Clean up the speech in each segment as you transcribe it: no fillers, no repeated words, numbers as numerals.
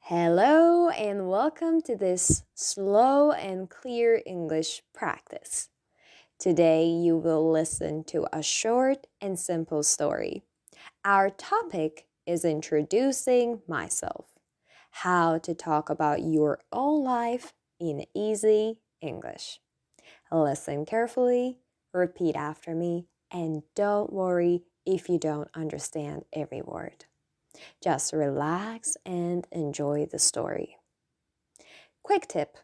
Hello and welcome to this slow and clear English practice. Today you will listen to a short and simple story. Our topic is introducing myself, how to talk about your own life in easy English. Listen carefully, repeat after me, and don't worry if you don't understand every word. Just relax and enjoy the story. Quick tip: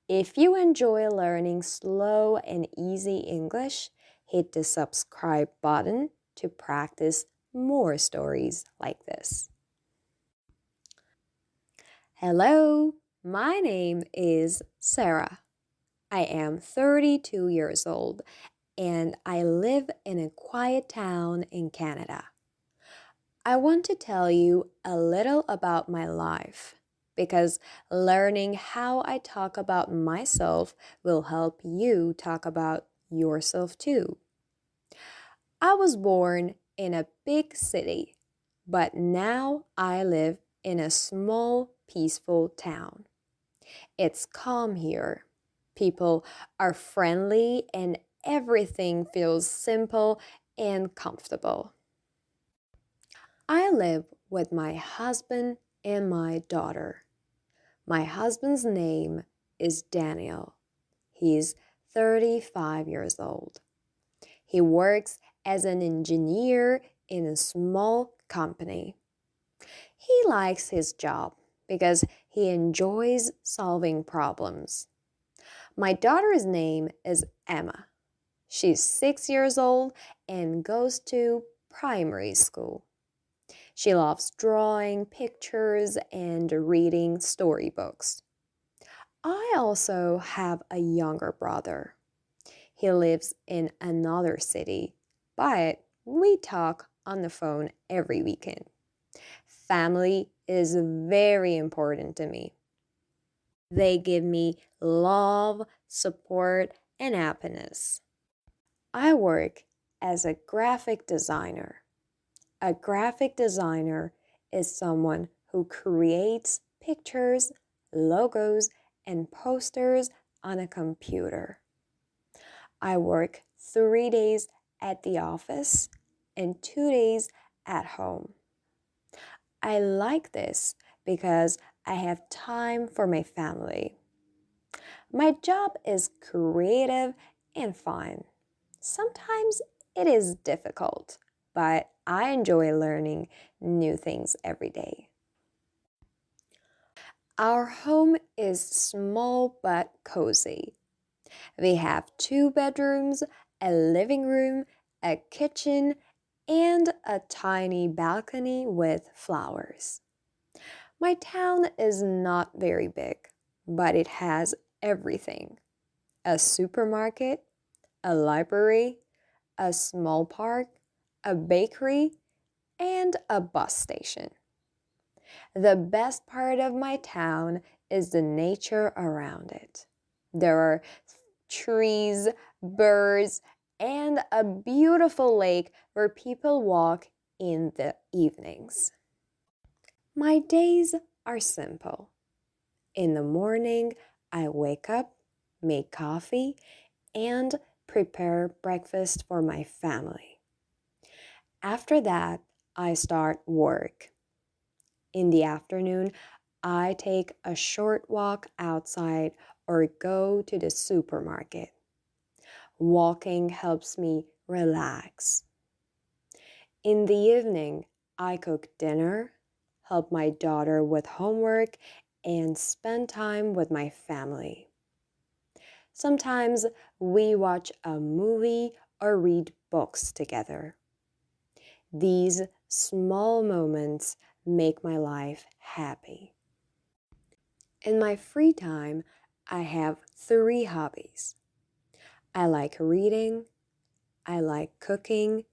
if you enjoy learning slow and easy English, hit the subscribe button to practice more stories like this. Hello, my name is Sarah. I am 32 years old and I live in a quiet town in Canada. I want to tell you a little about my life because learning how I talk about myself will help you talk about yourself too. I was born in a big city, but now I live in a small, peaceful town. It's calm here. People are friendly and everything feels simple and comfortable. I live with my husband and my daughter. My husband's name is Daniel. He's 35 years old. He works as an engineer in a small company. He likes his job because he enjoys solving problems. My daughter's name is Emma. She's 6 years old and goes to primary school. She loves drawing pictures and reading storybooks. I also have a younger brother. He lives in another city, but we talk on the phone every weekend. Family is very important to me. They give me love, support, and happiness. I work as a graphic designer. A graphic designer is someone who creates pictures, logos, and posters on a computer. I work 3 days at the office and 2 days at home. I like this because I have time for my family. My job is creative and fun. Sometimes it is difficult, but I enjoy learning new things every day. Our home is small but cozy. We have 2 bedrooms, a living room, a kitchen, and a tiny balcony with flowers. My town is not very big, but it has everything: a supermarket, a library, a small park, a bakery, and a bus station. The best part of my town is the nature around it. There are trees, birds, and a beautiful lake where people walk in the evenings. My days are simple. In the morning, I wake up, make coffee, and prepare breakfast for my family. After that, I start work. In the afternoon, I take a short walk outside or go to the supermarket. Walking helps me relax. In the evening, I cook dinner, help my daughter with homework, and spend time with my family. Sometimes we watch a movie or read books together. These small moments make my life happy. In my free time, I have 3 hobbies. I like reading, I like cooking,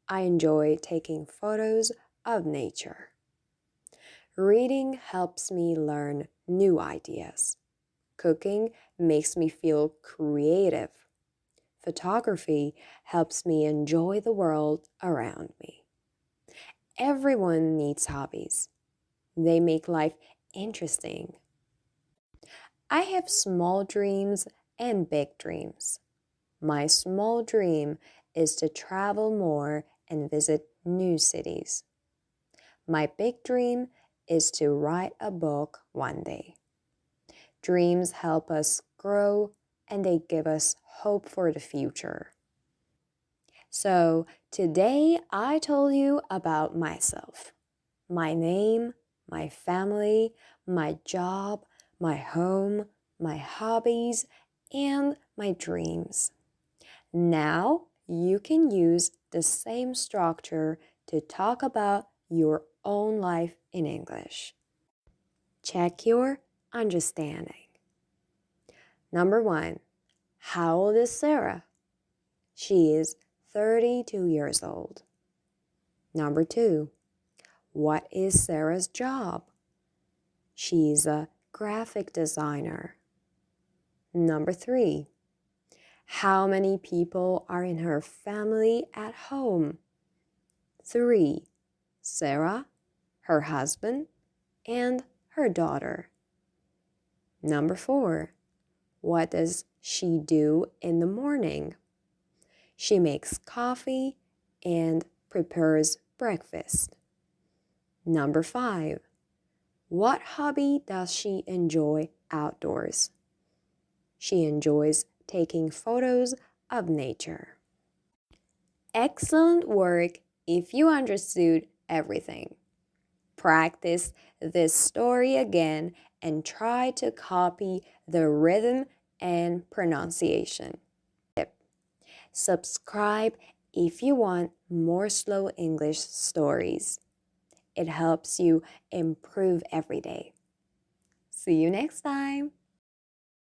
I enjoy taking photos of nature. Reading helps me learn new ideas. Cooking makes me feel creative. Photography helps me enjoy the world around me. Everyone needs hobbies. They make life interesting. I have small dreams and big dreams. My small dream is to travel more and visit new cities. My big dream is to write a book one day. Dreams help us grow and they give us hope for the future. So, today I told you about myself, my name, my family, my job, my home, my hobbies, and my dreams. Now you can use the same structure to talk about your own life in English. Check your understanding. Number one, how old is Sarah? She is 32 years old. Number two, what is Sarah's job? She's a graphic designer. Number three, how many people are in her family at home? 3. Sarah, her husband, and her daughter. Number 4. What does she do in the morning? She makes coffee and prepares breakfast. Number 5. What hobby does she enjoy outdoors? She enjoys taking photos of nature. Excellent work if you understood everything. Practice this story again and try to copy the rhythm and pronunciation. Subscribe if you want more slow English stories. It helps you improve every day. See you next time.